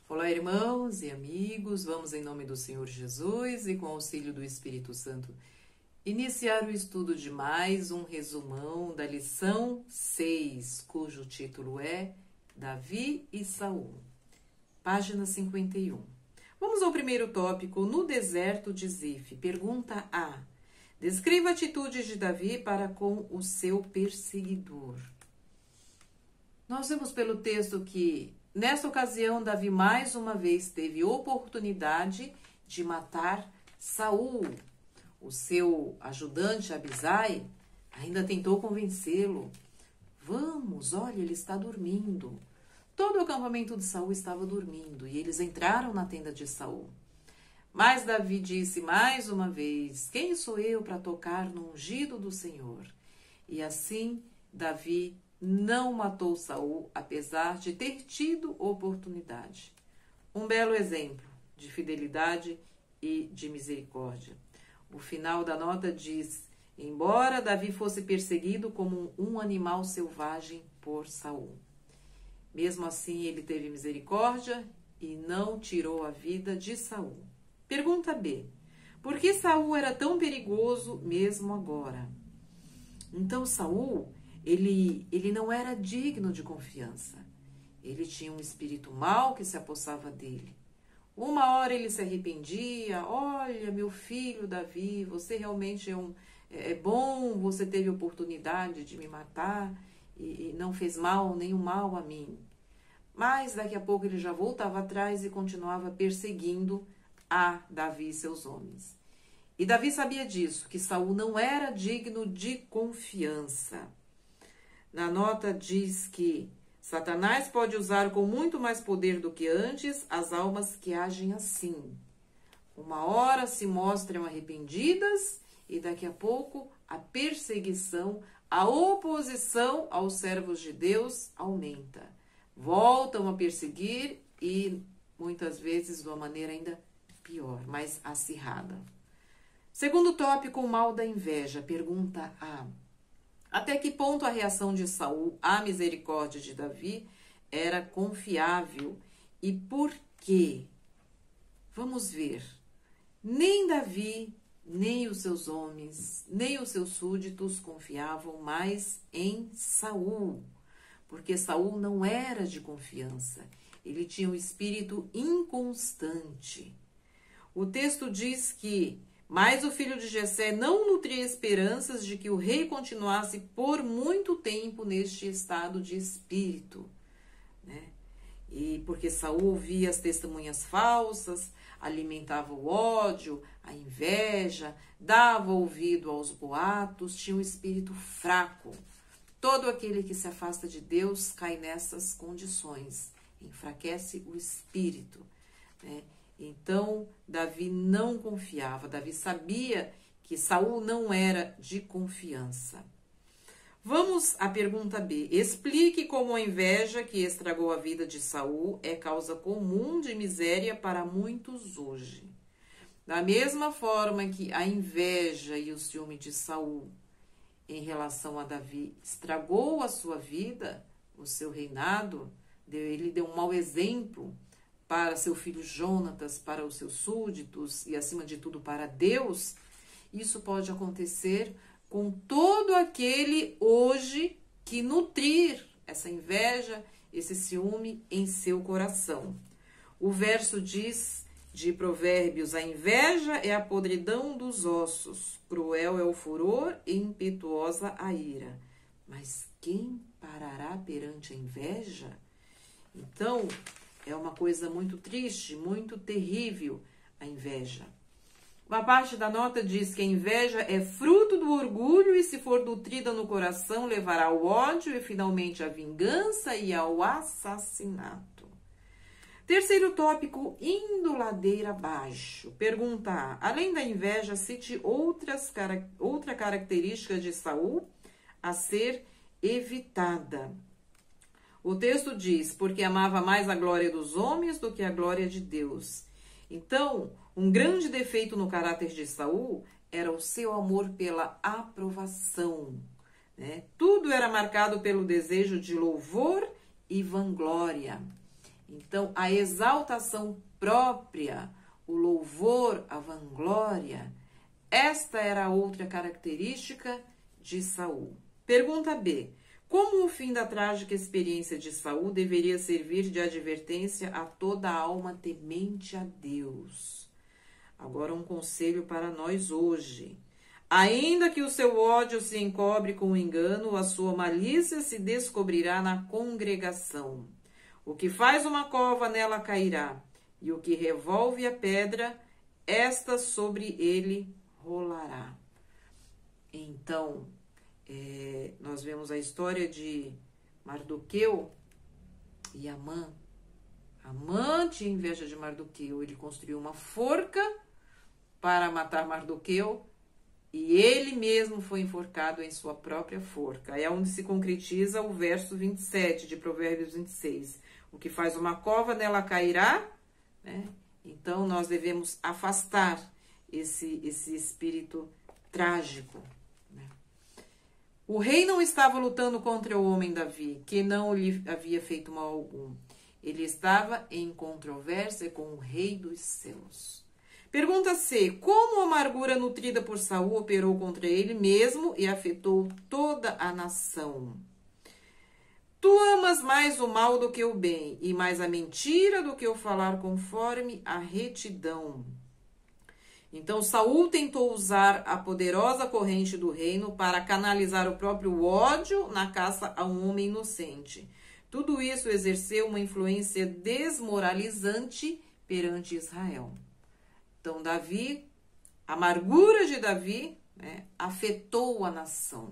Olá, irmãos e amigos, vamos em nome do Senhor Jesus e com auxílio do Espírito Santo iniciar o estudo de mais um resumão da lição 6, cujo título é Davi e Saul, página 51. Vamos ao primeiro tópico, no deserto de Zif. Pergunta A. Descreva atitudes de Davi para com o seu perseguidor. Nós vemos pelo texto que, nessa ocasião, Davi mais uma vez teve oportunidade de matar Saul. O seu ajudante Abisai ainda tentou convencê-lo. Vamos, olha, ele está dormindo. Todo o acampamento de Saul estava dormindo e eles entraram na tenda de Saul. Mas Davi disse mais uma vez: quem sou eu para tocar no ungido do Senhor? E assim Davi não matou Saul, apesar de ter tido oportunidade. Um belo exemplo de fidelidade e de misericórdia. O final da nota diz: embora Davi fosse perseguido como um animal selvagem por Saul, mesmo assim ele teve misericórdia e não tirou a vida de Saul. Pergunta B. Por que Saul era tão perigoso mesmo agora? Então Saul, ele não era digno de confiança. Ele tinha um espírito mau que se apossava dele. Uma hora ele se arrependia: olha, meu filho Davi, você realmente é bom, você teve oportunidade de me matar e não fez nenhum mal a mim. Mas daqui a pouco ele já voltava atrás e continuava perseguindo a Davi e seus homens. E Davi sabia disso, que Saul não era digno de confiança. Na nota diz que Satanás pode usar com muito mais poder do que antes as almas que agem assim. Uma hora se mostram arrependidas e daqui a pouco a perseguição, a oposição aos servos de Deus aumenta. Voltam a perseguir e muitas vezes de uma maneira ainda pior, mais acirrada. Segundo tópico, o mal da inveja. Pergunta A. Até que ponto a reação de Saul à misericórdia de Davi era confiável e por quê? Vamos ver. Nem Davi, nem os seus homens, nem os seus súditos confiavam mais em Saul, porque Saul não era de confiança. Ele tinha um espírito inconstante. O texto diz que mas o filho de Jessé não nutria esperanças de que o rei continuasse por muito tempo neste estado de espírito, né? E porque Saul ouvia as testemunhas falsas, alimentava o ódio, a inveja, dava ouvido aos boatos, tinha um espírito fraco. Todo aquele que se afasta de Deus cai nessas condições, enfraquece o espírito, né? Então, Davi não confiava. Davi sabia que Saul não era de confiança. Vamos à pergunta B. Explique como a inveja que estragou a vida de Saul é causa comum de miséria para muitos hoje. Da mesma forma que a inveja e o ciúme de Saul em relação a Davi estragou a sua vida, o seu reinado, ele deu um mau exemplo para seu filho Jonatas, para os seus súditos e, acima de tudo, para Deus, isso pode acontecer com todo aquele hoje que nutrir essa inveja, esse ciúme em seu coração. O verso diz de Provérbios: a inveja é a podridão dos ossos, cruel é o furor e impetuosa a ira. Mas quem parará perante a inveja? Então, é uma coisa muito triste, muito terrível, a inveja. Uma parte da nota diz que a inveja é fruto do orgulho e, se for nutrida no coração, levará ao ódio e, finalmente, à vingança e ao assassinato. Terceiro tópico, indo ladeira abaixo. Pergunta A. Além da inveja, cite outra característica de Saul a ser evitada. O texto diz: porque amava mais a glória dos homens do que a glória de Deus. Então, um grande defeito no caráter de Saul era o seu amor pela aprovação, né? Tudo era marcado pelo desejo de louvor e vanglória. Então, a exaltação própria, o louvor, a vanglória, esta era a outra característica de Saul. Pergunta B. Como o fim da trágica experiência de Saul deveria servir de advertência a toda alma temente a Deus? Agora um conselho para nós hoje. Ainda que o seu ódio se encobre com o engano, a sua malícia se descobrirá na congregação. O que faz uma cova, nela cairá, e o que revolve a pedra, esta sobre ele rolará. Então, nós vemos a história de Mardoqueu e Amã. Amã tinha inveja de Mardoqueu. Ele construiu uma forca para matar Mardoqueu e ele mesmo foi enforcado em sua própria forca. É onde se concretiza o verso 27 de Provérbios 26. O que faz uma cova, nela cairá, né? Então, nós devemos afastar esse espírito trágico. Né? O rei não estava lutando contra o homem Davi, que não lhe havia feito mal algum. Ele estava em controvérsia com o rei dos céus. Pergunta C. Como a amargura nutrida por Saul operou contra ele mesmo e afetou toda a nação? Tu amas mais o mal do que o bem, e mais a mentira do que o falar conforme a retidão. Então, Saul tentou usar a poderosa corrente do reino para canalizar o próprio ódio na caça a um homem inocente. Tudo isso exerceu uma influência desmoralizante perante Israel. Então, a amargura de Davi, né, afetou a nação.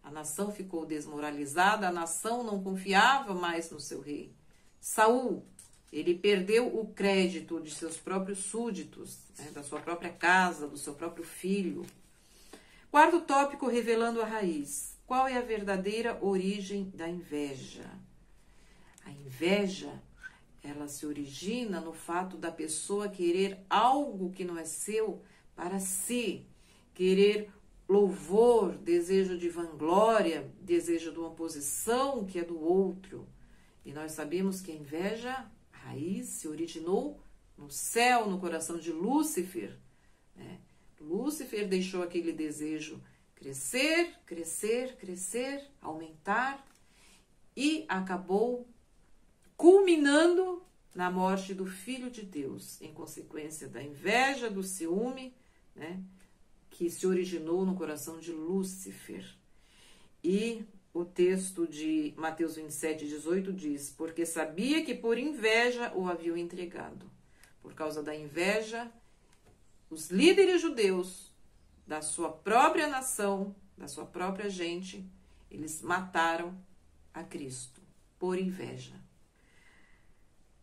A nação ficou desmoralizada, a nação não confiava mais no seu rei. Saul, ele perdeu o crédito de seus próprios súditos, né, da sua própria casa, do seu próprio filho. Quarto tópico, revelando a raiz. Qual é a verdadeira origem da inveja? A inveja, ela se origina no fato da pessoa querer algo que não é seu para si, querer louvor, desejo de vanglória, desejo de uma posição que é do outro. E nós sabemos que a inveja, a raiz, se originou no céu, no coração de Lúcifer. Né? Lúcifer deixou aquele desejo crescer, crescer, crescer, aumentar e acabou culminando na morte do Filho de Deus, em consequência da inveja, do ciúme, né? Que se originou no coração de Lúcifer. E o texto de Mateus 27, 18 diz, porque sabia que por inveja o haviam entregado. Por causa da inveja, os líderes judeus da sua própria nação, da sua própria gente, eles mataram a Cristo por inveja.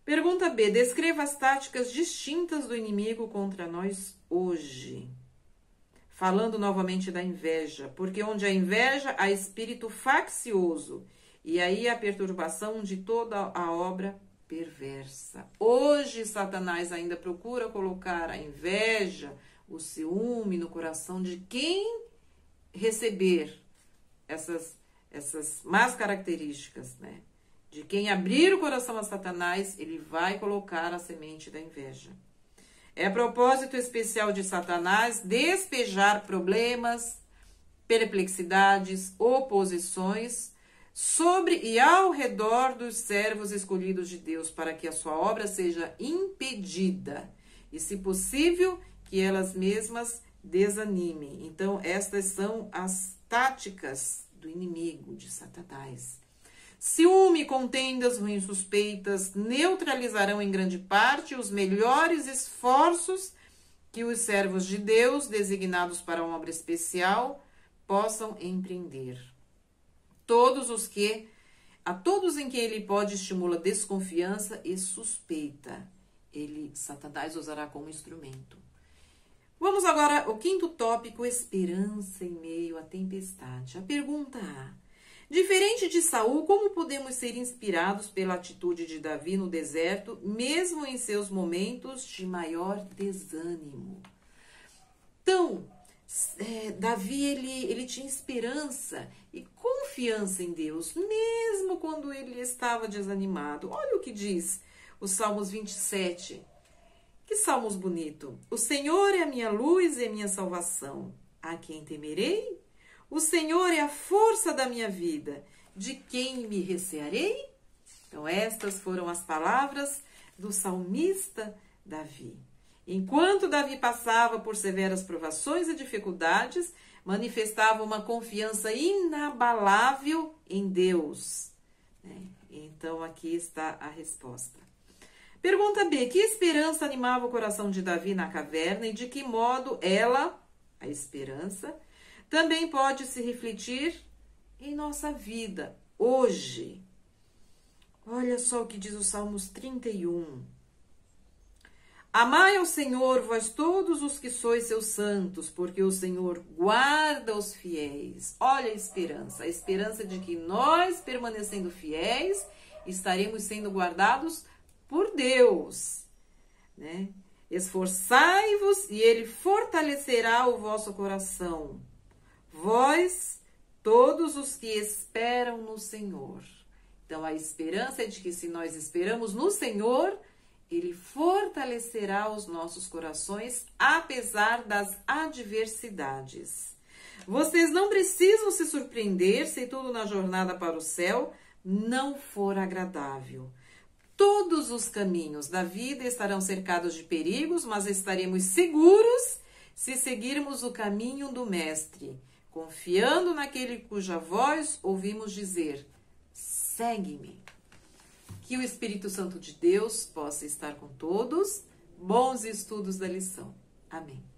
Pergunta B. Descreva as táticas distintas do inimigo contra nós hoje. Falando novamente da inveja, porque onde há inveja, há espírito faccioso, e aí a perturbação de toda a obra perversa. Hoje, Satanás ainda procura colocar a inveja, o ciúme no coração de quem receber essas más características, né? De quem abrir o coração a Satanás, ele vai colocar a semente da inveja. É propósito especial de Satanás despejar problemas, perplexidades, oposições sobre e ao redor dos servos escolhidos de Deus, para que a sua obra seja impedida e, se possível, que elas mesmas desanimem. Então, estas são as táticas do inimigo, de Satanás. Ciúme, contendas, ruins suspeitas neutralizarão em grande parte os melhores esforços que os servos de Deus, designados para uma obra especial, possam empreender. A todos em que ele pode estimula desconfiança e suspeita, Satanás usará como instrumento. Vamos agora ao quinto tópico, esperança em meio à tempestade. A pergunta A. Diferente de Saul, como podemos ser inspirados pela atitude de Davi no deserto, mesmo em seus momentos de maior desânimo? Então, Davi, ele tinha esperança e confiança em Deus, mesmo quando ele estava desanimado. Olha o que diz os Salmos 27. Que salmos bonito! O Senhor é a minha luz e a minha salvação. A quem temerei? O Senhor é a força da minha vida. De quem me recearei? Então, estas foram as palavras do salmista Davi. Enquanto Davi passava por severas provações e dificuldades, manifestava uma confiança inabalável em Deus. Então, aqui está a resposta. Pergunta B. Que esperança animava o coração de Davi na caverna e de que modo ela, a esperança, também pode se refletir em nossa vida, hoje? Olha só o que diz o Salmos 31. Amai ao Senhor, vós todos os que sois seus santos, porque o Senhor guarda os fiéis. Olha a esperança de que nós, permanecendo fiéis, estaremos sendo guardados por Deus, né? Esforçai-vos e Ele fortalecerá o vosso coração. Vós, todos os que esperam no Senhor. Então, a esperança é de que se nós esperamos no Senhor, Ele fortalecerá os nossos corações, apesar das adversidades. Vocês não precisam se surpreender se tudo na jornada para o céu não for agradável. Todos os caminhos da vida estarão cercados de perigos, mas estaremos seguros se seguirmos o caminho do Mestre, confiando naquele cuja voz ouvimos dizer: segue-me. Que o Espírito Santo de Deus possa estar com todos. Bons estudos da lição. Amém.